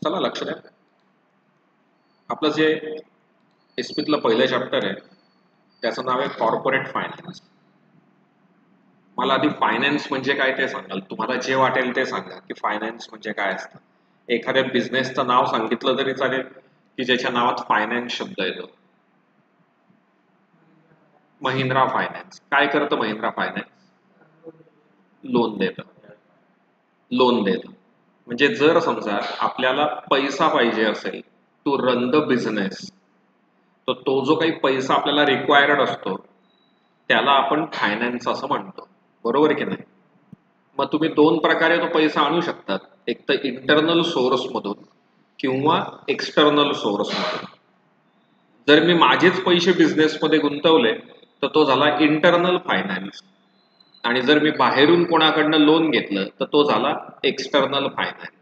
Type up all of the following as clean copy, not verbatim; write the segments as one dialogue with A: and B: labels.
A: चला लक्ष द्या. आपलं जे एसपीतलं पहिलं चॅप्टर आहे त्याचं नाव आहे कॉर्पोरेट फायनान्स. मला आधी फायनान्स म्हणजे काय ते सांगाल. तुम्हाला जे वाटेल ते सांगा की फायनान्स म्हणजे काय असतं. एखाद्या बिझनेसचं नाव सांगितलं तरी चालेल की ज्याच्या नावात फायनान्स शब्द येतो. महिंद्रा फायनान्स काय करतं? महिंद्रा फायनान्स लोन देतं. लोन देतं म्हणजे जर समजा आपल्याला पैसा पाहिजे असेल टू रन द बिझनेस, तर तो जो काही पैसा आपल्याला रिक्वायर्ड असतो त्याला आपण फायनान्स असं म्हणतो. बरोबर की नाही? मग तुम्ही दोन प्रकारे तो पैसा आणू शकतात. एक तर इंटरनल सोर्स मधून किंवा एक्सटर्नल सोर्स मधून. जर मी माझेच पैसे बिझनेसमध्ये गुंतवले तर तो झाला इंटरनल फायनान्स, आणि जर मी बाहेरून कोणाकडनं लोन घेतलं तर तो झाला एक्सटर्नल फायनान्स.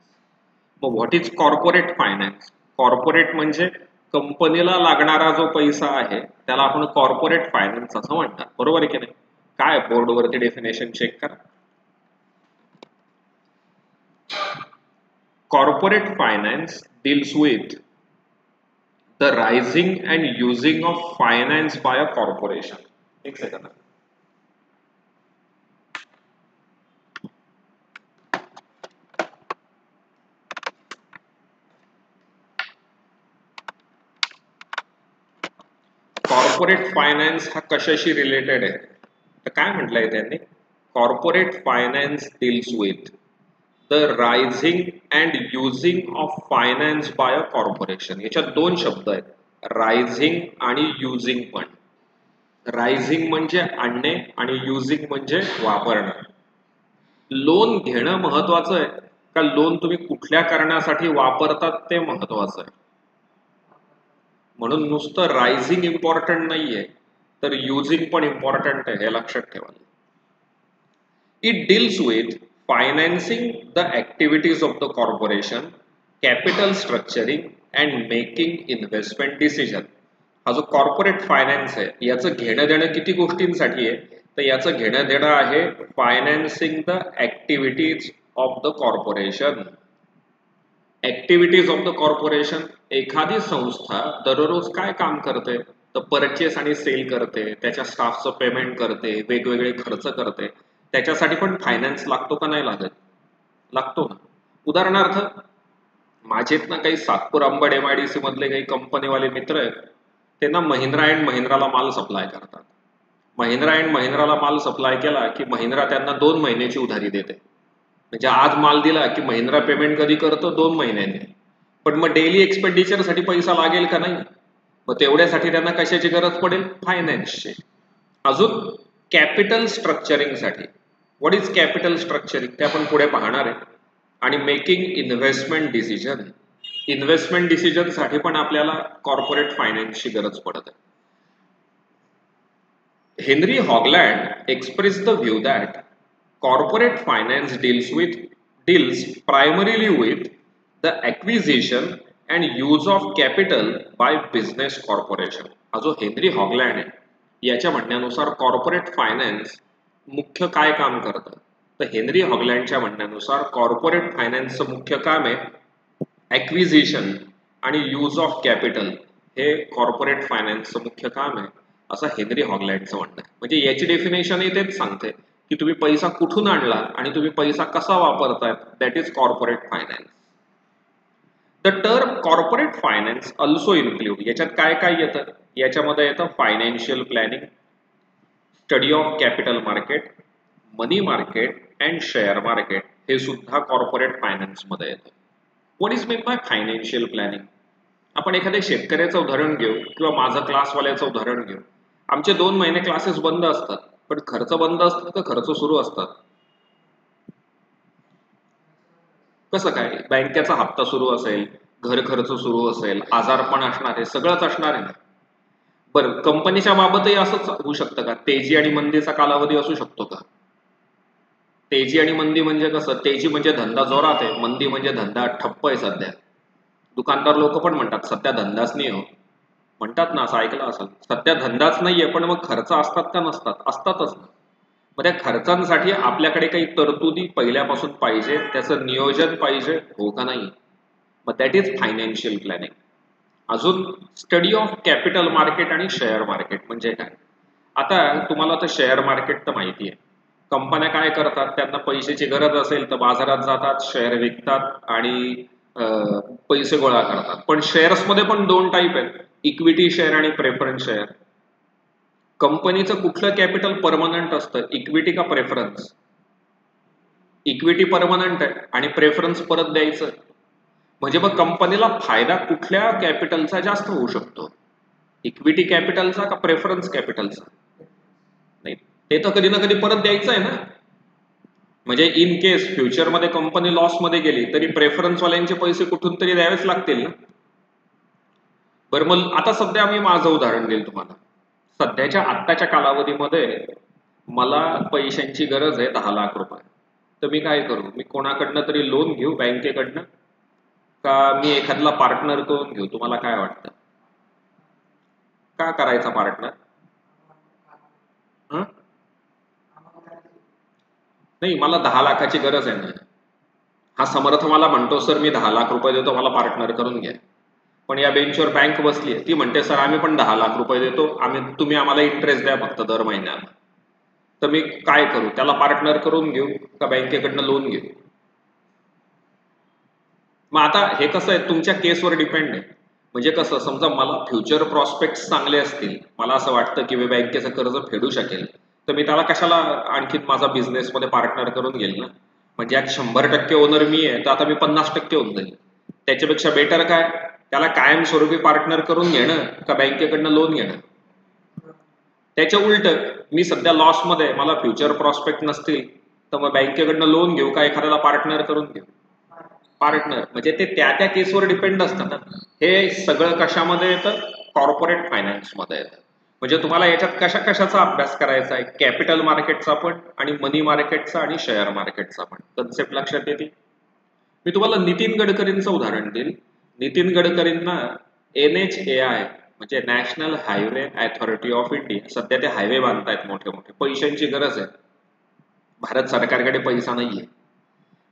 A: मग what is corporate finance? Corporate म्हणजे कंपनीला लागणारा जो पैसा आहे त्याला आपण कॉर्पोरेट फायनान्स असं म्हणतात. बरोबर आहे की नाही? काय बोर्डवरती डेफिनेशन चेक करा. Corporate finance deals with the rising and using of finance by a corporation. एक सेकंड. कॉर्पोरेट फायनान्स हा कशाशी रिलेटेड आहे? तर काय म्हटलंय त्यांनी? Corporate finance deals with the raising and using of finance by a corporation. याच्यात दोन शब्द आहेत, रायझिंग आणि युझिंग. पण रायझिंग म्हणजे आणणे आणि युझिंग म्हणजे वापरणं. लोन घेणं महत्वाचं आहे का लोन तुम्ही कुठल्या कारणासाठी वापरतात ते महत्वाचं आहे? म्हणून नुसतं रायझिंग इम्पॉर्टंट नाहीये तर युझिंग पण इम्पॉर्टंट आहे, हे लक्षात ठेवा. It deals with financing the activities of the corporation, capital structuring and making investment decision. हा जो कॉर्पोरेट फायनान्स आहे याचं घेणं देणं किती गोष्टींसाठी आहे? तर याचं घेणं देणं आहे financing the activities of the corporation. Activities of the corporation. एखादी संस्था दररोज काय काम करते? तर परचेस आणि सेल करते, त्याच्या स्टाफचं पेमेंट करते, वेगवेगळे खर्च करते. त्याच्यासाठी पण फायनान्स लागतो का नाही लागत? लागतो ना. उदाहरणार्थ माझेत ना काही सातपूर अंबड MIDC मधले काही कंपनीवाले मित्र आहेत, ते ना महिंद्रा अँड महिंद्राला माल सप्लाय करतात. महिंद्रा अँड महिंद्राला माल सप्लाय केला की महिंद्रा त्यांना 2 महिन्याची उधारी देते. म्हणजे आज माल दिला की महिंद्रा पेमेंट कधी करतो? 2 महिन्यांनी. पण मग डेली एक्सपेंडिचर साठी पैसा लागेल का नाही? मग तेवढ्यासाठी त्यांना कशाची गरज पडेल? फायनान्सची. अजून कॅपिटल स्ट्रक्चरिंग साठी. व्हॉट इज कॅपिटल स्ट्रक्चरिंग ते आपण पुढे पाहणार आहे. आणि making investment decision. Investment decision साठी पण आपल्याला कॉर्पोरेट फायनान्सची गरज पडत आहे. Henry Hoagland expressed the view that corporate finance deals primarily with the acquisition and use of capital by business corporation. हा जो हेनरी हॉगलँड आहे याच्या म्हणण्यानुसार कॉर्पोरेट फायनान्स मुख्य काय काम करतं? तर हेनरी हॉगलँडच्या म्हणण्यानुसार कॉर्पोरेट फायनान्सचं मुख्य काम आहे ऍक्विजिशन आणि यूज ऑफ कॅपिटल. हे कॉर्पोरेट फायनान्सचं मुख्य काम आहे असं हेनरी हॉगलँडचं म्हणणं आहे. म्हणजे याची डेफिनेशन तेच सांगते की तुम्ही पैसा कुठून आणला आणि तुम्ही पैसा कसा वापरताय. That is corporate finance. The term corporate finance also include. याच्यात काय काय येतं? याच्यामध्ये येतं financial planning, study of capital market, money market and share market. हे सुद्धा कॉर्पोरेट फायनान्स मध्ये येतं. What is mean by financial planning? आपण एखाद्या शेतकऱ्याचं उदाहरण घेऊ किंवा माझं क्लासवाल्याचं उदाहरण घेऊ. आमचे 2 महिने क्लासेस बंद असतात, पण खर्च बंद असतात का खर्च सुरू असतात? कसं काय? बँकेचा हप्ता सुरू असेल, घर खर्च सुरू असेल, आजारपण असणार आहे, सगळंच असणार आहे. बरं, कंपनीच्या बाबतही असंच होऊ शकतं का? तेजी आणि मंदीचा कालावधी असू शकतो का? तेजी आणि मंदी म्हणजे कसं? तेजी म्हणजे धंदा जोरात आहे, मंदी म्हणजे धंदा ठप्प आहे सध्या. दुकानदार लोक पण म्हणतात सध्या धंदाच नाही हो. म्हणतात ना, असं ऐकलं असेल. सध्या धंदाच नाहीये, पण मग खर्च असतात का नसतात? असतातच ना. मग त्या खर्चांसाठी आपल्याकडे काही तरतुदी पहिल्यापासून पाहिजे, त्याचं नियोजन पाहिजे, हो का नाही? मग दॅट इज फायनान्शियल प्लॅनिंग. अजून स्टडी ऑफ कॅपिटल मार्केट आणि शेअर मार्केट म्हणजे काय. आता तुम्हाला तर शेअर मार्केट तर माहिती आहे. कंपन्या काय करतात, त्यांना पैशाची गरज असेल तर बाजारात जातात, शेअर विकतात आणि पैसे गोळा करतात. पण शेअर्समध्ये पण दोन टाईप आहेत, इक्विटी शेअर आणि प्रेफरन्स शेअर. कंपनीचं कुठलं कॅपिटल परमनंट असतं, इक्विटी का प्रेफरन्स? इक्विटी परमनंट आहे आणि प्रेफरन्स परत द्यायचं. म्हणजे मग कंपनीला फायदा कुठल्या कॅपिटलचा जास्त होऊ शकतो, इक्विटी कॅपिटलचा का प्रेफरन्स कॅपिटलचा? नाही, ते तर कधी ना कधी परत द्यायचं आहे ना. म्हणजे इन केस फ्युचरमध्ये कंपनी लॉसमध्ये गेली तरी प्रेफरन्सवाल्यांचे पैसे कुठून तरी द्यावेच लागतील ना. बरं, मग आता सध्या मी माझं उदाहरण देईल तुम्हाला. सध्याच्या आत्ताच्या कालावधीमध्ये मला पैशांची गरज आहे 10 लाख रुपये. तर मी काय करू, मी कोणाकडनं तरी लोन घेऊ बँकेकडनं, का मी एखाद्याला पार्टनर करून घेऊ? तुम्हाला काय वाटतं, का करायचा पार्टनर? नाही, मला 10 लाखाची गरज आहे ना. हा समर्थ मला म्हणतो सर मी 10 लाख रुपये देतो, मला पार्टनर करून घ्या. पण या बेंचवर बँक बसली आहे, ती म्हणते सर आम्ही पण 10 लाख रुपये देतो, तुम्ही आम्हाला इंटरेस्ट द्या फक्त दर महिन्याला. तर मी काय करू, त्याला पार्टनर करून घेऊ का बँकेकडनं लोन घेऊ? मग आता हे कसं आहे, तुमच्या केसवर डिपेंड आहे. म्हणजे कसं, समजा मला फ्युचर प्रॉस्पेक्ट चांगले असतील, मला असं वाटतं की मी बँकेचं कर्ज फेडू शकेल, तर मी त्याला कशाला आणखीन माझा बिझनेसमध्ये पार्टनर करून घेईल ना. म्हणजे आज 100% ओनर मी आहे, तर आता मी 50% होऊन जाईल. त्याच्यापेक्षा बेटर काय, त्याला कायमस्वरूपी पार्टनर करून घेणं का बँकेकडनं लोन घेणं? त्याच्या उलट, मी सध्या लॉसमध्ये, मला फ्युचर प्रॉस्पेक्ट नसतील, तर मग बँकेकडनं लोन घेऊ का एखाद्याला पार्टनर करून घेऊ? पार्टनर. म्हणजे ते त्या त्या केसवर डिपेंड असतं ना. हे सगळं कशामध्ये येतं, कॉर्पोरेट फायनान्समध्ये येतं. म्हणजे तुम्हाला याच्यात कशा कशाचा अभ्यास करायचा आहे, कॅपिटल मार्केटचा पण आणि मनी मार्केटचा आणि शेअर मार्केटचा पण. कन्सेप्ट लक्षात येते. मी तुम्हाला नितीन गडकरींचं उदाहरण देईल. नितीन गडकरींना NHAI म्हणजे national highway authority of India, सध्या ते हायवे बांधतायत मोठे मोठे, पैशांची गरज आहे. भारत सरकारकडे पैसा नाहीये,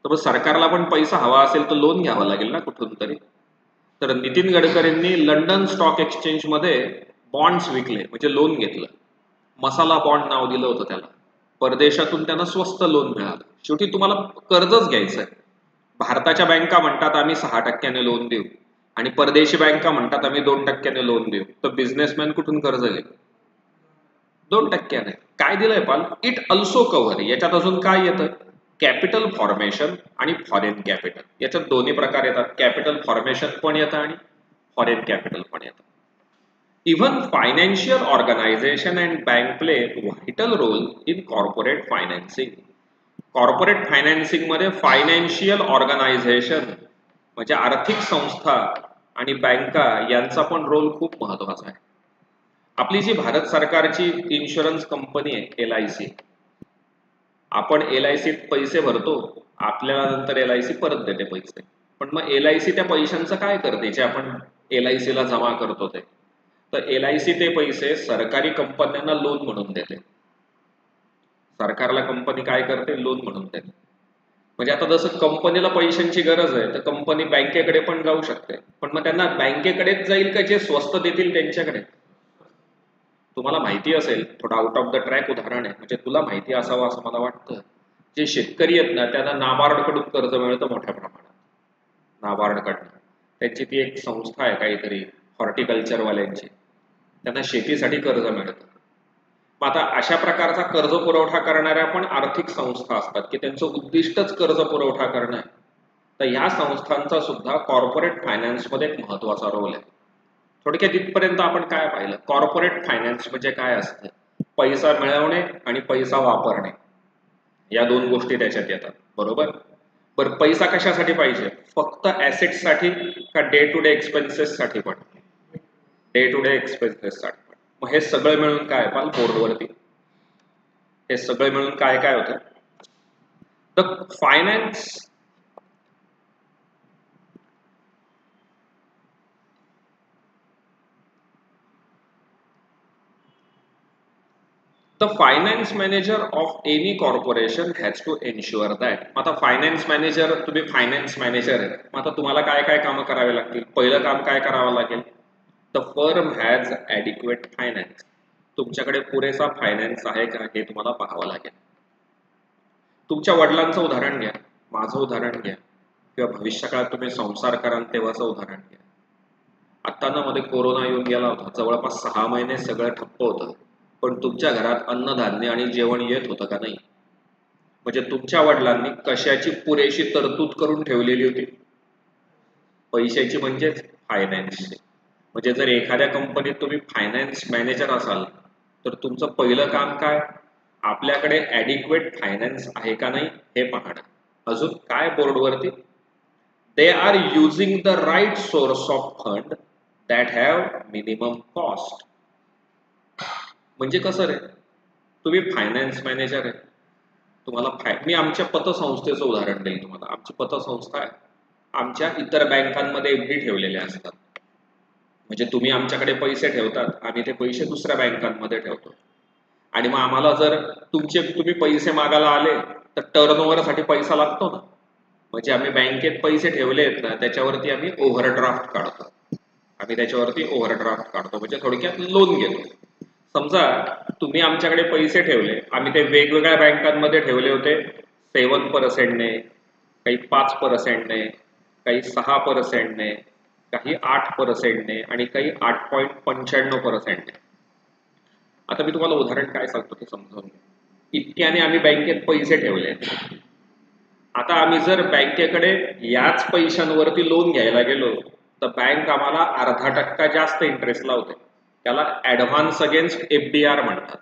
A: तर मग सरकारला पण पैसा हवा असेल तर लोन घ्यावं लागेल ना कुठून तरी. तर नितीन गडकरींनी लंडन स्टॉक एक्सचेंज मध्ये बॉन्ड्स विकले, म्हणजे लोन घेतलं. मसाला बॉन्ड नाव दिलं होतं त्याला. परदेशातून त्यांना स्वस्त लोन मिळालं. शेवटी तुम्हाला कर्जच घ्यायचंय. भारताच्या बँका म्हणतात आम्ही 6% लोन देऊ आणि परदेशी बँका म्हणतात आम्ही 2% लोन देऊ, तर बिझनेसमॅन कुठून कर्ज घेईल? 2%. काय दिलंय पाल, इट अल्सो कव्हर. याच्यात अजून काय येतं, कॅपिटल फॉर्मेशन आणि फॉरेन कॅपिटल. याच्यात दोन्ही प्रकार येतात, कॅपिटल फॉर्मेशन पण येतं आणि फॉरेन कॅपिटल पण येतं. Even financial organisation and bank play vital role in corporate financing. Corporate financing मध्ये फायनान्शियल ऑर्गनायझेशन म्हणजे आर्थिक संस्था आणि बँका यांचा पण रोल खूप महत्वाचा आहे. आपली जी भारत सरकारची इन्शुरन्स कंपनी आहे LIC, आपण LICत पैसे भरतो, आपल्याला नंतर LIC परत देते पैसे. पण मग LIC त्या पैशांचं काय करते जे आपण LICला जमा करतो ते? तर LIC ते पैसे सरकारी कंपन्यांना लोन म्हणून देते. सरकारला कंपनी काय करते, लोन म्हणून देते. म्हणजे आता जसं कंपनीला पैशांची गरज आहे तर कंपनी बँकेकडे पण जाऊ शकते, पण मग त्यांना बँकेकडेच जाईल का जे स्वस्त देतील त्यांच्याकडे? तुम्हाला माहिती असेल, थोडं आउट ऑफ द ट्रॅक उदाहरण आहे, म्हणजे तुला माहिती असावं असं मला वाटतं. जे शेतकरी आहेत ना, त्यांना नाबार्डकडून कर्ज मिळतं मोठ्या प्रमाणात. नाबार्डकडनं त्यांची ती एक संस्था आहे काहीतरी हॉर्टिकल्चरवाल्यांची, त्यांना शेतीसाठी कर्ज मिळतं. मग आता अशा प्रकारचा कर्ज पुरवठा करणाऱ्या पण आर्थिक संस्था असतात की त्यांचं उद्दिष्टच कर्ज पुरवठा करणं आहे. तर ह्या संस्थांचा सुद्धा कॉर्पोरेट फायनान्समध्ये एक महत्वाचा रोल आहे. थोडक्यात इथपर्यंत आपण काय पाहिलं, कॉर्पोरेट फायनान्स म्हणजे काय असतं, पैसा मिळवणे आणि पैसा वापरणे या दोन गोष्टी त्याच्यात येतात, बरोबर. बरं, पैसा कशासाठी पाहिजे, फक्त ऍसेटसाठी का डे टू डे एक्सपेन्सेस साठी पण? डे टू डे एक्सपेन्सेस साठी पण. मग हे सगळं मिळून काय पाल बोर्डवरती, हे सगळं मिळून काय काय होतं, the finance the finance manager of any corporation has to ensure that. आता फायनान्स मॅनेजर, तुम्ही फायनान्स मॅनेजर आहे, आता तुम्हाला काय काय कामं करावे लागतील? पहिलं काम काय करावं लागेल? The firm has adequate finance. तुमच्याकडे पुरेसा फायनान्स आहे का हे तुम्हाला पाहावं लागेल. तुमच्या वडिलांचं उदाहरण घ्या, माझं उदाहरण घ्या, किंवा भविष्यकाळात तुम्ही संसार कराल तेव्हाचं उदाहरण घ्या. आता ना मध्ये कोरोना येऊन गेला होता, जवळपास 6 महिने सगळं ठप्प होतं, पण तुमच्या घरात अन्नधान्य आणि जेवण येत होतं का नाही? म्हणजे तुमच्या वडिलांनी कशाची पुरेशी तरतूद करून ठेवलेली होती? पैशाची, म्हणजेच फायनान्सची. म्हणजे जर एखाद्या कंपनीत तुम्ही फायनान्स मॅनेजर असाल तर तुमचं पहिलं काम काय? आपल्याकडे ॲडिक्वेट फायनान्स आहे का नाही हे पाहणं. अजून काय बोर्डवरती? They are using the right source of fund that have minimum cost. म्हणजे कसं रे, तुम्ही फायनान्स मॅनेजर आहे, तुम्हाला मी आमच्या पतसंस्थेचं उदाहरण देईल तुम्हाला. आमची पतसंस्था आहे, आमच्या इतर बँकांमध्ये एफडी ठेवलेल्या असतात. म्हणजे तुम्ही आमच्याकडे पैसे ठेवतात, आम्ही ते पैसे दुसऱ्या बँकांमध्ये ठेवतो. आणि मग आम्हाला जर तुम्ही पैसे मागायला आले तर टर्नओव्हरसाठी पैसा लागतो ना. म्हणजे आम्ही बँकेत पैसे ठेवले आहेत ना, त्याच्यावरती आम्ही ओव्हरड्राफ्ट काढतो. म्हणजे थोडक्यात लोन घेतो. समजा तुम्ही आमच्याकडे पैसे ठेवले, आम्ही ते वेगवेगळ्या बँकांमध्ये ठेवले होते. 7% ने, काही 5% ने, काही 6% ने, काही 8% ने आणि काही 8.95% ने. आता मी तुम्हाला उदाहरण काय सांगतो ते समजावून घ्या. इतक्याने आम्ही बँकेत पैसे ठेवले. आता आम्ही जर बँकेकडे याच पैशांवरती लोन घ्यायला गेलो तर बँक आम्हाला 0.5% जास्त इंटरेस्ट लावते. त्याला ऍडव्हान्स अगेन्स्ट एफडीआर म्हणतात.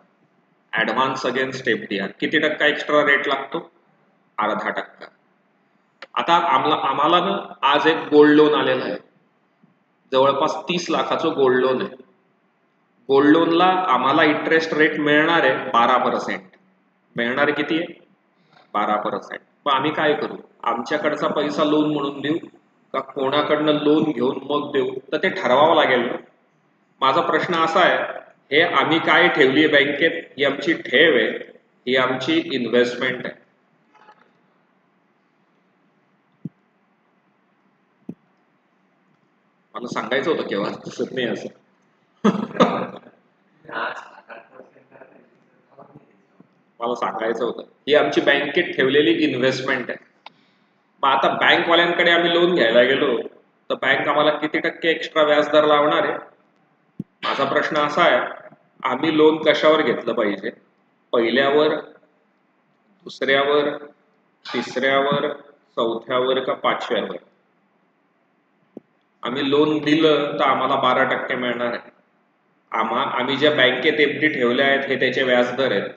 A: Advance against FDR. किती टक्का एक्स्ट्रा रेट लागतो? 0.5%. आता आम्हाला ना आज एक गोल्ड लोन आलेलं आहे, जवळपास 30 लाखाचं गोल्ड लोन आहे. गोल्ड लोनला आम्हाला इंटरेस्ट रेट मिळणार आहे 12%. मिळणार किती आहे? 12%. मग आम्ही काय करू? आमच्याकडचा पैसा लोन म्हणून देऊ का कोणाकडनं लोन घेऊन मग देऊ? तर ते ठरवावं लागेल ना. माझा प्रश्न असा आहे, हे आम्ही काय ठेवली आहे बँकेत, ही आमची ठेव आहे, ही आमची इन्व्हेस्टमेंट आहे. मला सांगायचं होतं केव्हा, दिसत नाही असं. मला सांगायचं होतं, ही आमची बँकेत ठेवलेली इन्व्हेस्टमेंट आहे. मग आता बँकवाल्यांकडे आम्ही लोन घ्यायला गेलो तर बँक आम्हाला किती टक्के एक्स्ट्रा व्याजदर लावणार आहे? माझा प्रश्न असा आहे, आम्ही लोन कशावर घेतलं पाहिजे? पहिल्यावर, दुसऱ्यावर, तिसऱ्यावर, चौथ्यावर का 5व्यावर? आम्ही लोन दिलं तर आम्हाला 12% मिळणार आहे. आम्ही ज्या बँकेत एफडी ठेवल्या आहेत हे त्याचे व्याजदर आहेत.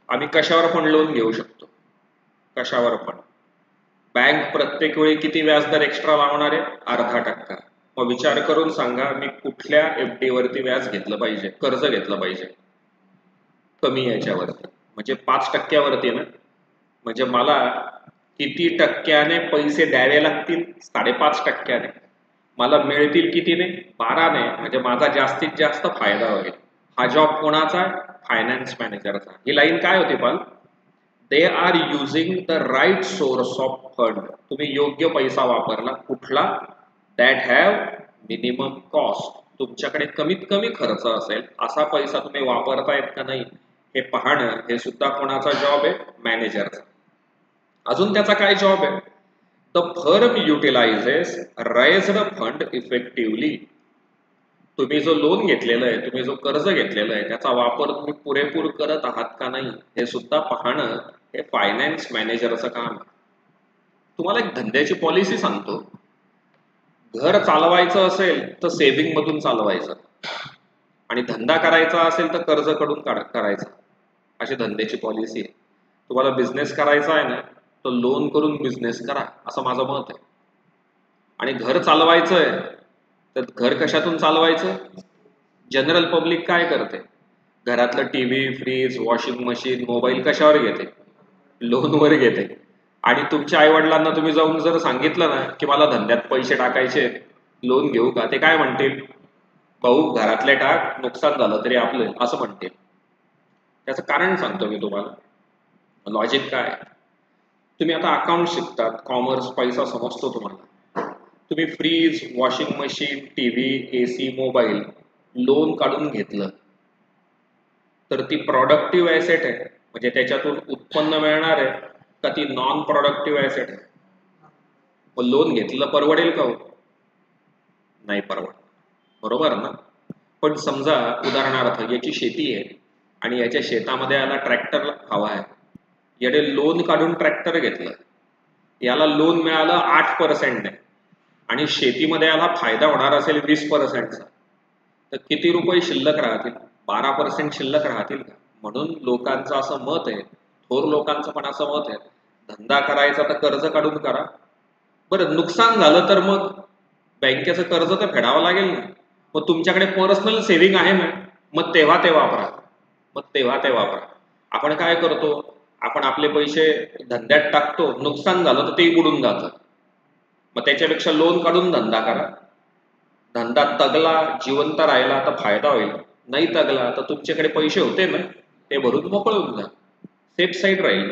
A: आम्ही कशावर पण लोन घेऊ शकतो, कशावर पण. बँक प्रत्येक वेळी किती व्याजदर एक्स्ट्रा लावणार आहे? 0.5%. मग विचार करून सांगा, मी कुठल्या एफडी वरती व्याज घेतलं पाहिजे, कर्ज घेतलं पाहिजे कमी याच्यावरती? म्हणजे 5% वरती ना. म्हणजे मला किती टक्क्याने पैसे द्यावे लागतील? 5.5%. मला मिळतील कितीने? 12ने. म्हणजे माझा जास्तीत जास्त फायदा होईल. हा जॉब कोणाचा? फायनान्स मॅनेजरचा. ही लाईन काय होती पण? They are using the right source of fund. तुम्ही योग्य पैसा वापरला. कुठला? That have minimum cost. तुमच्याकडे कमीत कमी खर्च असेल असा पैसा तुम्ही वापरतायत का नाही हे पाहणं, हे सुद्धा कोणाचा जॉब आहे? मॅनेजरचा. अजून त्याचा काय जॉब आहे? The firm utilises raised fund effectively. तुम्ही जो लोन घेतलेला आहे, तुम्ही जो कर्ज घेतलेला आहे, त्याचा वापर तुम्ही पुरेपूर करत आहात का नाही हे सुद्धा पाहणं, हे फायनान्स मॅनेजरचं काम आहे. तुम्हाला एक धंद्याची पॉलिसी सांगतो. घर चालवायचं असेल तर सेव्हिंग मधून चालवायचं, आणि धंदा करायचा असेल तर कर्ज कडून करायचा. अशी धंद्याची पॉलिसी आहे. तुम्हाला बिझनेस करायचा आहे ना, तर लोन करून बिझनेस करा, असं माझं मत आहे. आणि घर चालवायचं आहे तर घर कशातून चालवायचं? जनरल पब्लिक काय करते? घरातलं TV, fridge, washing machine, mobile कशावर घेते? लोनवर घेते. आणि तुमच्या आईवडिलांना तुम्ही जाऊन जर सांगितलं ना की मला धंद्यात पैसे टाकायचे, लोन घेऊ का? ते काय म्हणतील? भाऊ घरातले टाक, नुकसान झालं तरी आपलं, असं म्हणतील. त्याचं कारण सांगतो मी तुम्हाला. लॉजिक काय आहे? तुम्ही आता अकाउंट शिकतात, कॉमर्स, पैसा समजतो तुम्हाला. तुम्ही fridge, washing machine, TV, AC, mobile loan काढून घेतलं तर ती प्रोडक्टिव्ह ॲसेट आहे, म्हणजे त्याच्यातून उत्पन्न मिळणार आहे का ती नॉन प्रोडक्टिव्ह ॲसेट आहे? मग लोन घेतलं परवडेल का हो? नाही परवड, बरोबर ना? पण समजा उदाहरणार्थ याची शेती आहे आणि याच्या शेतामध्ये याला ट्रॅक्टर हवा आहे. याने लोन काढून ट्रॅक्टर घेतलं, याला लोन मिळालं 8% आणि शेतीमध्ये याला फायदा होणार असेल 20%चा, तर किती रुपये शिल्लक राहतील? 12% शिल्लक राहतील का? म्हणून लोकांचं असं मत आहे, थोर लोकांचं पण असं मत आहे, धंदा करायचा तर कर्ज काढून करा. बरं, नुकसान झालं तर मग बँकेचं कर्ज तर फेडावं लागेल ना. मग तुमच्याकडे पर्सनल सेव्हिंग आहे ना, मग तेव्हा ते वापरा. आपण काय करतो? आपण आपले पैसे धंद्यात टाकतो, नुकसान झालं तर ते बुडून जातं. मग त्याच्यापेक्षा लोन काढून धंदा करा. धंदा तगला, जिवंत राहिला तर फायदा होईल, नाही तगला तर तुमच्याकडे पैसे होते ना, ते भरून मोकळं होऊन जा, सेफ साईड राहील.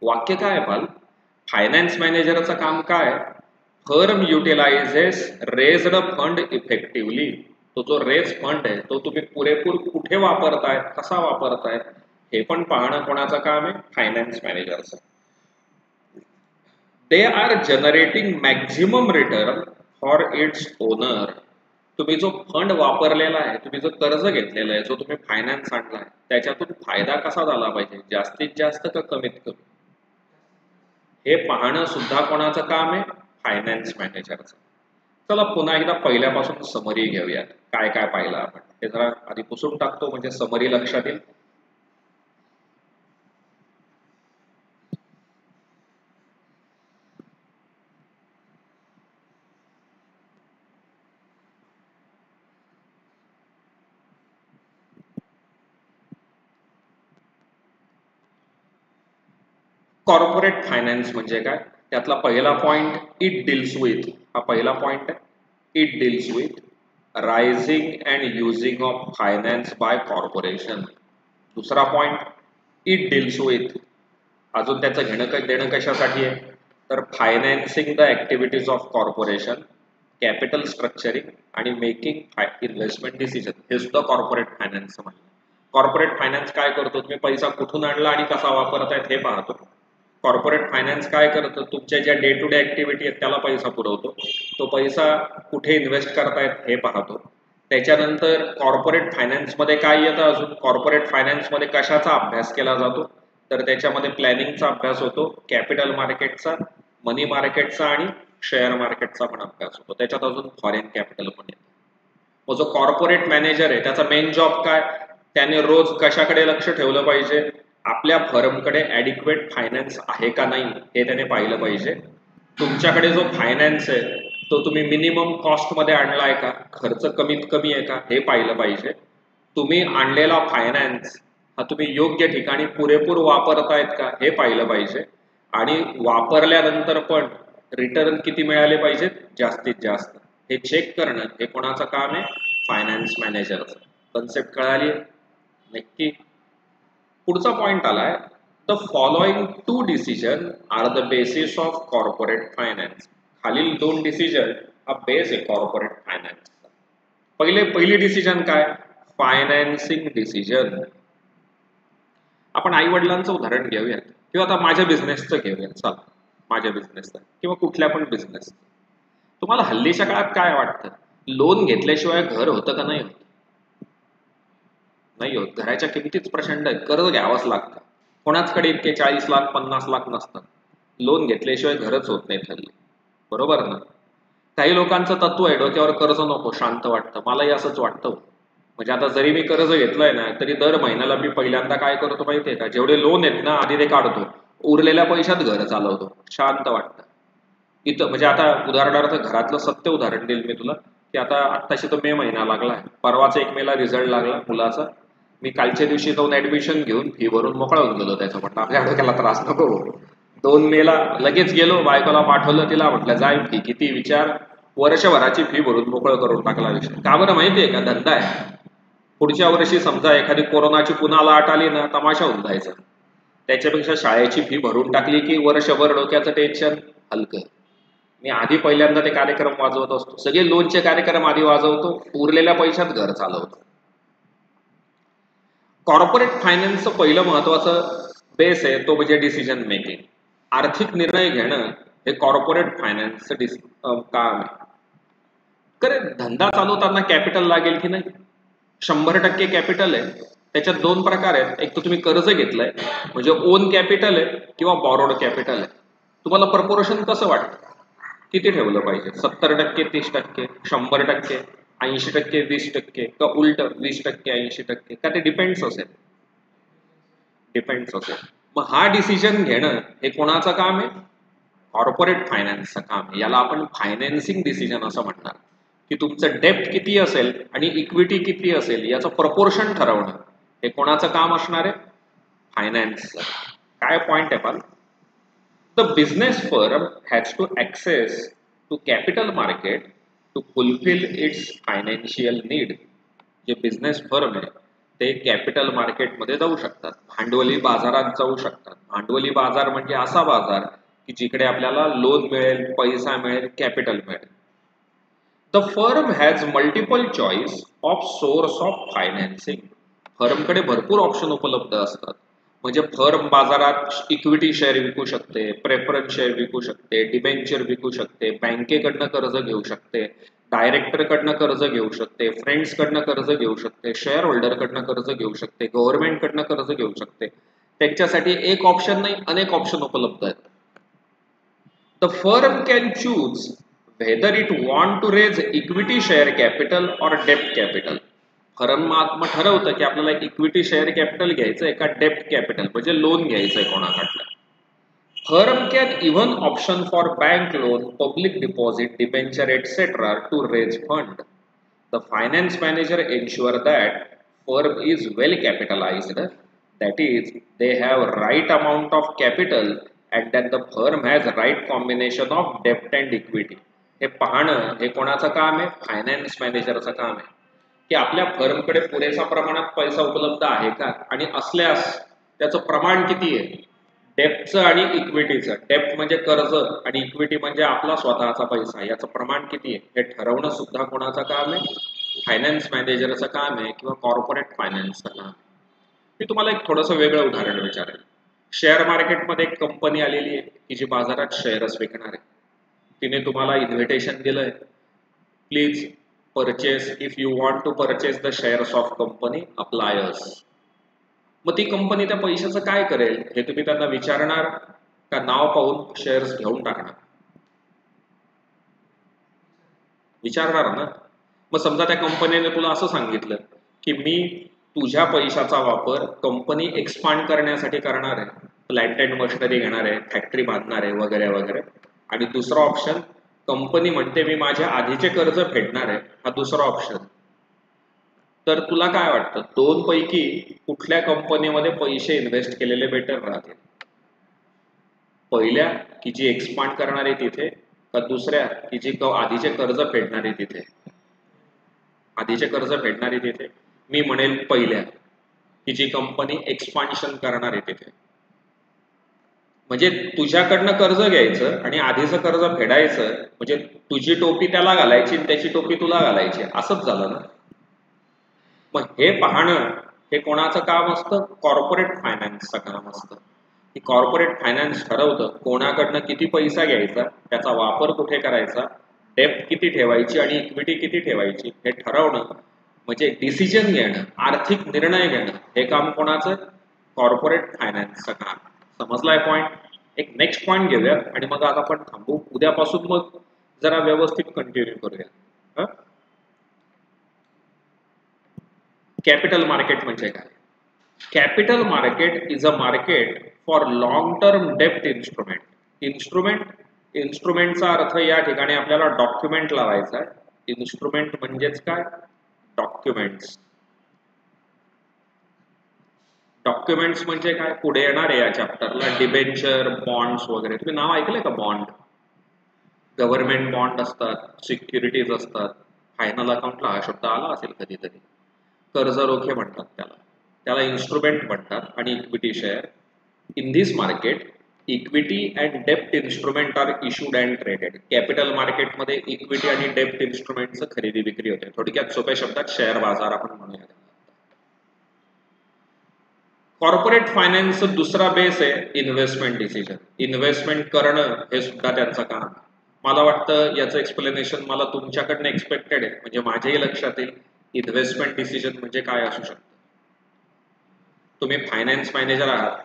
A: वाक्य काय पाल? फायनान्स मॅनेजरचं काम काय? Firm utilises raised fund effectively. तो जो रेज फंड आहे तो तुम्ही पुरेपूर कुठे वापरताय, कसा वापरताय हे पण पाहणं कोणाचं काम आहे? फायनान्स मॅनेजरचं. They are generating maximum return for its owner. तुम्ही जो फंड वापरलेला आहे, तुम्ही जो कर्ज घेतलेला आहे, जो तुम्ही फायनान्स आणला आहे, त्याच्यातून फायदा कसा झाला पाहिजे, जास्तीत जास्त का कमीत कमी, हे पाहणं सुद्धा कोणाचं काम आहे? फायनान्स मॅनेजरचं. चला पुन्हा एकदा पहिल्यापासून समरी घेऊयात. काय काय पाहिलं आपण हे जरा आधी पुसून टाकतो, म्हणजे समरी लक्षात येईल. कॉर्पोरेट फायनान्स म्हणजे काय? त्यातला पहिला पॉइंट, इट डील्स विथ. हा पहिला पॉइंट आहे, it deals with raising and using of finance by corporation. दुसरा पॉइंट, इट डील्स विथ, अजून त्याचं घेणं देणं कशासाठी आहे? तर financing the activities of corporation, capital structuring आणि मेकिंग इन्व्हेस्टमेंट डिसिजन. हे सुद्धा कॉर्पोरेट फायनान्स म्हणजे. कॉर्पोरेट फायनान्स काय करतो? तुम्ही पैसा कुठून आणला आणि कसा वापरतायत हे पाहतो. कॉर्पोरेट फायनान्स काय करतं? तुमच्या ज्या डे टू डे ऍक्टिव्हिटी आहेत त्याला पैसा पुरवतो. तो पैसा कुठे इन्व्हेस्ट करतायत हे पाहतो. त्याच्यानंतर कॉर्पोरेट फायनान्समध्ये काय येतं अजून? कॉर्पोरेट फायनान्समध्ये कशाचा अभ्यास केला जातो? तर त्याच्यामध्ये प्लॅनिंगचा अभ्यास होतो, कॅपिटल मार्केटचा, मनी मार्केटचा आणि शेअर मार्केटचा पण अभ्यास होतो. त्याच्यात अजून फॉरेन कॅपिटल पण येतं. मग जो कॉर्पोरेट मॅनेजर आहे त्याचा मेन जॉब काय? त्याने रोज कशाकडे लक्ष ठेवलं पाहिजे? आपल्या फर्मकडे ॲडिक्वेट फायनान्स आहे का नाही हे त्याने पाहिलं पाहिजे. तुमच्याकडे जो फायनान्स आहे तो तुम्ही मिनिमम कॉस्टमध्ये आणला आहे का, खर्च कमीत कमी आहे का हे पाहिलं पाहिजे. तुम्ही आणलेला फायनान्स हा तुम्ही योग्य ठिकाणी पुरेपूर वापरतायत का हे पाहिलं पाहिजे. आणि वापरल्यानंतर पण रिटर्न किती मिळाले पाहिजेत? जास्तीत जास्त. हे चेक करणं हे कोणाचं काम आहे? फायनान्स मॅनेजरचं. कन्सेप्ट कळाली नक्की? पुढचा पॉइंट आलाय, the following 2 decision are the basis of corporate finance. खालील 2 डिसिजन हा बेस आहे कॉर्पोरेट फायनान्सचा. पहिली डिसिजन काय? Financing decision. आपण आई वडिलांचं उदाहरण घेऊयात किंवा आता माझ्या बिझनेसचं घेऊयात. चला, माझ्या बिझनेसचं किंवा कुठल्या पण बिझनेस. तुम्हाला हल्लीच्या काळात काय वाटतं? लोन घेतल्याशिवाय घर होतं का नाही होत? नाही होत. घराच्या किमतीच प्रचंड आहेत, कर्ज घ्यावंच लागतं. कोणाचकडे इतके 40 लाख 50 लाख नसतात. लोन घेतल्याशिवाय घरच होत नाही हल्ली, बरोबर ना? काही लोकांचं तत्व आहे, डोक्यावर कर्ज नको, शांत वाटतं. मलाही असंच वाटतं. म्हणजे आता जरी मी कर्ज घेतलंय ना, तरी दर महिन्याला मी पहिल्यांदा काय करतो माहितीये का? जेवढे लोन आहेत ना आधी ते काढतो, उरलेल्या पैशात घर चालवतो, शांत वाटतं. इथं म्हणजे आता उदाहरणार्थ घरातलं सत्य उदाहरण देईल मी तुला, की आता आत्ताशी तो मे महिना लागलाय, परवाचा 1 मेला रिझल्ट लागला मुलाचा. मी कालच्या दिवशी जाऊन ऍडमिशन घेऊन फी भरून मोकळा होऊन गेलो. त्याचं म्हटलं आपल्या डोक्याला त्रास नको. 2 मेला लगेच गेलो, बायकोला पाठवलं, तिला म्हटलं जाय फी किती विचार, वर्षभराची फी भरून मोकळं करून टाकला विषय. का बरं माहितीये का? धंदा आहे. पुढच्या वर्षी समजा एखादी कोरोनाची पुन्हा लाट आली ना, तमाशा होऊन जायचा. त्याच्यापेक्षा शाळेची फी भरून टाकली की वर्षभर डोक्याचं टेन्शन हलकं. मी आधी पहिल्यांदा ते कार्यक्रम वाजवत असतो. सगळे लोनचे कार्यक्रम आधी वाजवतो, उरलेल्या पैशात घर चालवतो. कॉर्पोरेट फायनान्सचं पहिलं महत्वाचं बेस आहे तो म्हणजे डिसिजन मेकिंग. आर्थिक निर्णय घेणं हे कॉर्पोरेट फायनान्सचं काम आहे. कारण धंदा चालवताना कॅपिटल लागेल की नाही? 100% कॅपिटल आहे. त्याच्यात दोन प्रकार आहेत. एक तर तुम्ही कर्ज घेतलंय म्हणजे ओन कॅपिटल आहे किंवा बॉरोड कॅपिटल आहे. तुम्हाला प्रपोर्शन कसं वाटतं? किती ठेवलं पाहिजे? 70%, 30%, 100%, 80%, 20%, का उलट 20%, 80%? का ते डिपेंड्स असेल? डिपेंड्स असेल. मग हा डिसिजन घेणं हे कोणाचं काम आहे? कॉर्पोरेट फायनान्सचं काम आहे. याला आपण फायनान्सिंग डिसिजन असं म्हणणार. की तुमचं डेप्ट किती असेल आणि इक्विटी किती असेल याचं प्रपोर्शन ठरवणं हे कोणाचं काम असणार आहे? फायनान्सचं. काय पॉइंट आहे पण? The business firm has to access to capital market to fulfil its financial need. जे बिझनेस फर्म आहे ते कॅपिटल मार्केटमध्ये जाऊ शकतात, भांडवली बाजारात जाऊ शकतात. भांडवली बाजार म्हणजे असा बाजार की जिकडे आपल्याला लोन मिळेल, पैसा मिळेल, कॅपिटल मिळेल. The firm has multiple choice of source of financing. फर्मकडे भरपूर ऑप्शन उपलब्ध असतात. म्हणजे फर्म बाजारात इक्विटी शेअर विकू शकते, प्रेफरन्स शेअर विकू शकते, डिबेंचर विकू शकते, बँकेकडनं कर्ज घेऊ शकते, डायरेक्टरकडनं कर्ज घेऊ शकते, फ्रेंड्सकडनं कर्ज घेऊ शकते, शेअर होल्डरकडनं कर्ज घेऊ शकते, गव्हर्नमेंटकडनं कर्ज घेऊ शकते. त्यांच्यासाठी एक ऑप्शन नाही, अनेक ऑप्शन उपलब्ध आहेत. The firm can choose whether it want to raise equity share capital or debt capital. Firm मग ठरवतं की आपल्याला इक्विटी शेअर कॅपिटल घ्यायचं आहे का डेप्ट कॅपिटल म्हणजे लोन घ्यायचं आहे कोणाकडलं. Firm can even option for bank loan, public deposit, debenture etcetera to raise fund. The finance manager ensure that firm is well capitalised, that is they have right amount of capital and that the firm has right combination of debt and equity. हे पाहणं हे कोणाचं काम आहे? Finance मॅनेजरचं काम आहे की आपल्या फर्मकडे पुरेसा प्रमाणात पैसा उपलब्ध आहे का आणि असल्यास त्याचं प्रमाण किती आहे? डेप्टचं आणि इक्विटीचं. डेप्ट म्हणजे कर्ज आणि इक्विटी म्हणजे आपला स्वतःचा पैसा, याचं प्रमाण किती आहे हे ठरवणं सुद्धा कोणाचं काम आहे? फायनान्स मॅनेजरचं काम आहे किंवा कॉर्पोरेट फायनान्सचं काम आहे. मी तुम्हाला एक थोडंसं वेगळं उदाहरण विचारेल. शेअर मार्केटमध्ये एक कंपनी आलेली आहे की जी बाजारात शेअर्स विकणार आहे. तिने तुम्हाला इन्व्हिटेशन दिलंय, please purchase, if you want to purchase the shares of company apply us. मग ती कंपनी त्या पैशाचं काय करेल हे तुम्ही त्यांना विचारणार का नाव पाहून शेअर्स घेऊन टाकणार? विचारणार ना. मग समजा त्या कंपनीने तुला असं सांगितलं की मी तुझ्या पैशाचा वापर कंपनी एक्सपांड करण्यासाठी करणार आहे, प्लांट अँड मशिनरी घेणार आहे, फॅक्टरी बांधणार आहे वगैरे वगैरे. आणि दुसरा ऑप्शन, कंपनी म्हणते मी माझ्या आधीचे कर्ज फेडणार आहे, हा दुसरा ऑप्शन. तर तुला काय वाटतं दोन पैकी कुठल्या कंपनीमध्ये पैसे इन्व्हेस्ट केलेले बेटर राहतील? पहिल्या की जी एक्सपांड करणार आहे तिथे, का दुसऱ्या की जी आधीचे कर्ज फेडणार आहे तिथे? आधीचे कर्ज फेडणारी तिथे. मी म्हणेल पहिल्या की जी कंपनी एक्सपान्शन करणार आहे तिथे. म्हणजे तुझ्याकडनं कर्ज घ्यायचं आणि आधीचं कर्ज फेडायचं, म्हणजे तुझी टोपी त्याला घालायची आणि त्याची टोपी तुला घालायची, असंच झालं ना. मग हे पाहणं हे कोणाचं काम असतं? कॉर्पोरेट फायनान्सचं काम असतं. की कॉर्पोरेट फायनान्स ठरवतं कोणाकडनं किती पैसा घ्यायचा, त्याचा वापर कुठे करायचा, डेप्ट किती ठेवायची आणि इक्विटी किती ठेवायची हे ठरवणं, म्हणजे डिसिजन घेणं, आर्थिक निर्णय घेणं हे काम कोणाचं? कॉर्पोरेट फायनान्सचं काम. समजलाय पॉइंट? एक नेक्स्ट पॉइंट घेऊया आणि मग आज आपण थांबू. उद्यापासून मग जरा व्यवस्थित कंटिन्यू करूया. कॅपिटल मार्केट म्हणजे काय? Capital market is a market for long term डेप्ट इन्स्ट्रुमेंट. इन्स्ट्रुमेंटचा अर्थ या ठिकाणी आपल्याला डॉक्युमेंट लावायचा आहे. इन्स्ट्रुमेंट म्हणजेच काय? डॉक्युमेंट्स. डॉक्युमेंट्स म्हणजे काय? पुढे येणार आहे या चॅप्टरला डिबेंचर, बॉन्ड्स वगैरे. तुम्ही नाव ऐकलंय का? बॉन्ड, गव्हर्नमेंट बॉन्ड असतात, सिक्युरिटीज असतात. फायनल अकाउंटला हा शब्द आला असेल कधीतरी. कर्ज रोखे म्हणतात त्याला इन्स्ट्रुमेंट म्हणतात. आणि equity share in this market equity and डेप्ट instrument are issued and traded. Capital मार्केटमध्ये इक्विटी आणि डेप्ट इन्स्ट्रुमेंटचं खरेदी विक्री होते. थोडक्यात सोप्या शब्दात शेअर बाजार आपण म्हणूया. कॉर्पोरेट फायनान्सचा दुसरा बेस आहे इन्व्हेस्टमेंट डिसिजन. इन्व्हेस्टमेंट करणं हे सुद्धा त्यांचं काम. मला वाटतं याचं एक्सप्लेनेशन मला तुमच्याकडनं एक्सपेक्टेड आहे, म्हणजे माझ्याही लक्षात येईल इन्व्हेस्टमेंट डिसिजन म्हणजे काय असू शकतं. तुम्ही फायनान्स मॅनेजर आहात,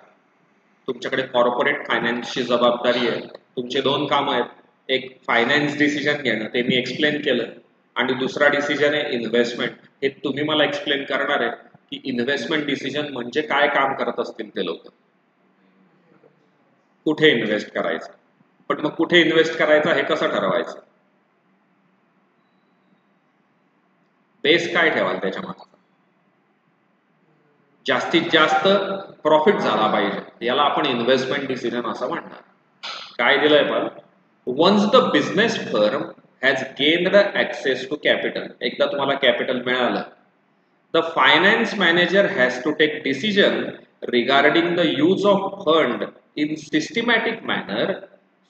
A: तुमच्याकडे कॉर्पोरेट फायनान्सची जबाबदारी आहे. तुमचे दोन कामं आहेत, एक फायनान्स डिसिजन घेणं, ते मी एक्सप्लेन केलं, आणि दुसरा डिसिजन आहे इन्व्हेस्टमेंट. हे तुम्ही मला एक्सप्लेन करणार आहे की इन्व्हेस्टमेंट डिसिजन म्हणजे काय काम करत असतील ते लोक, कुठे इन्व्हेस्ट करायचं. पण मग कुठे इन्व्हेस्ट करायचं हे कसं ठरवायचं, बेस काय ठेवाल त्याच्या मागे. जास्तीत जास्त प्रॉफिट झाला पाहिजे, याला आपण इन्व्हेस्टमेंट डिसिजन असं म्हणणार. काय दिलंय पण, once the business firm has gained access to capital, एकदा तुम्हाला कॅपिटल मिळालं, the finance manager has to take decision regarding the use of fund in systematic manner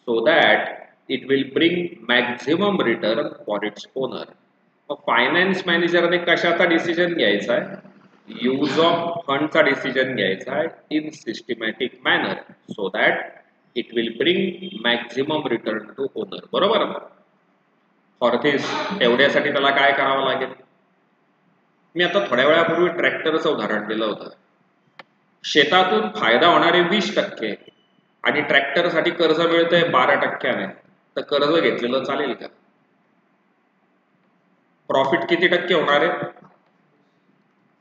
A: so that it will bring maximum return for its owner. Finance मॅनेजरने कशाचा decision घ्यायचा आहे, use of फंडचा decision घ्यायचा आहे in systematic manner so that it will bring maximum return to owner. बरोबर. For this एवढ्यासाठी त्याला काय करावं लागेल. मी आता थोड्या वेळापूर्वी ट्रॅक्टरचं उदाहरण दिलं होतं. शेतातून फायदा होणारे 20% आणि ट्रॅक्टरसाठी कर्ज मिळतंय 12%, तर कर्ज घेतलेलं चालेल का. प्रॉफिट किती टक्के होणार आहे,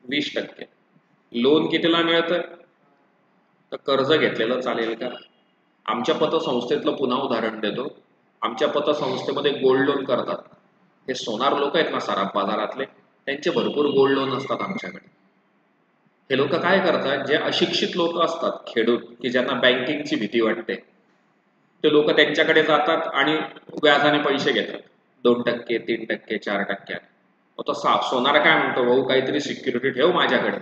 A: 20%. लोन कितीला मिळतंय, तर कर्ज घेतलेलं चालेल का. आमच्या पतसंस्थेतलं पुन्हा उदाहरण देतो. आमच्या पतसंस्थेमध्ये गोल्ड लोन करतात. हे सोनार लोक आहेत ना सराफ बाजारातले, त्यांचे भरपूर गोल्ड लोन असतात आमच्याकडे. हे लोक काय करतात, जे अशिक्षित लोक असतात, खेडूत, की ज्यांना बँकिंगची भीती वाटते, ते लोक त्यांच्याकडे जातात आणि व्याजाने पैसे घेतात, 2%, 3%, 4%. तो सोनार काय म्हणतो, भाऊ काहीतरी सिक्युरिटी ठेव माझ्याकडे.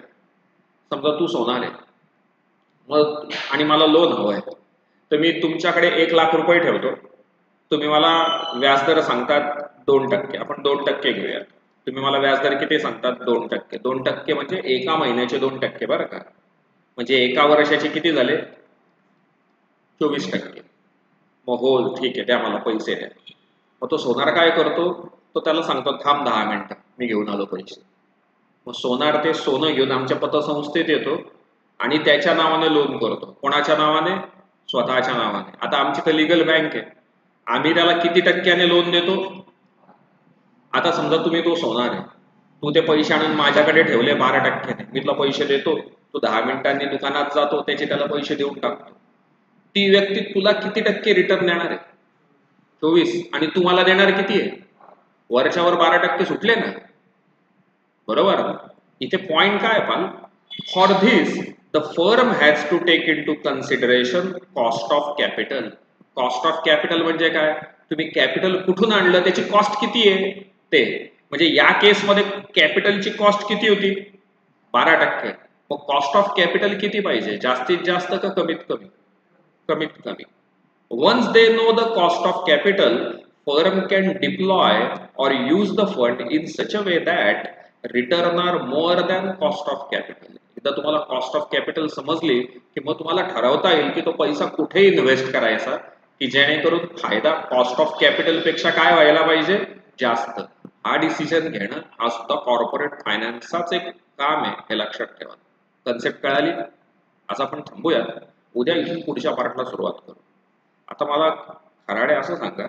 A: समजा तू सोनार आहे मग आणि मला लोन हवं आहे, तर मी तुमच्याकडे 1 लाख रुपये ठेवतो. तुम्ही मला व्याजदर सांगतात 2%, आपण 2% घेऊयात. तुम्ही मला व्याजदर किती सांगतात, 2%. 2% म्हणजे एका महिन्याचे 2%, बरं का. म्हणजे एका वर्षाचे किती झाले, 24%. मग हो ठीक आहे, द्या मला पैसे द्या. मग तो सोनार काय करतो, तो त्याला सांगतो थांब 10 मिनिटं मी घेऊन आलो पैसे. मग सोनार ते सोनं घेऊन आमच्या पतसंस्थेत येतो आणि त्याच्या नावाने लोन करतो. कोणाच्या नावाने, स्वतःच्या नावाने. आता आमची तर लिगल बँक आहे, आम्ही त्याला किती टक्क्याने लोन देतो. आता समजा तुम्ही तो सोनार आहे, तू ते पैसे आणून माझ्याकडे ठेवले 12%ने, मी तुला पैसे देतो, तू 10 मिनिटांनी दुकानात जातो, त्याचे त्याला पैसे देऊन टाकतो. ती व्यक्ती तुला किती टक्के रिटर्न देणार आहे, 24, आणि तू मला देणार किती आहे, वरच्यावर 12% सुटले ना. बरोबर. इथे पॉइंट काय पण, for this the firm has to take in to consideration cost of capital. Cost of capital म्हणजे काय, तुम्ही कॅपिटल कुठून आणलं, त्याची कॉस्ट किती आहे ते. म्हणजे या केसमध्ये कॅपिटलची कॉस्ट किती होती, 12%. मग कॉस्ट ऑफ कॅपिटल किती पाहिजे, जास्तीत जास्त का कमीत कमी, कमीत कमी. Once they know the cost of capital, firm can deploy or use the fund in such a way that return are more than cost of capital. एकदा तुम्हाला कॉस्ट ऑफ कॅपिटल समजली की मग तुम्हाला ठरवता येईल की तो पैसा कुठे इन्व्हेस्ट करायचा, की जेणेकरून फायदा कॉस्ट ऑफ कॅपिटल पेक्षा काय व्हायला पाहिजे, जास्त. हा डिसिजन घेणं हा सुद्धा कॉर्पोरेट फायनान्सचाच एक काम आहे, हे लक्षात ठेवा. कन्सेप्ट कळाली. आज आपण थांबूया, उद्या इथून पुढच्या पार्टला सुरुवात करू. आता मला खराडे असं सांगा,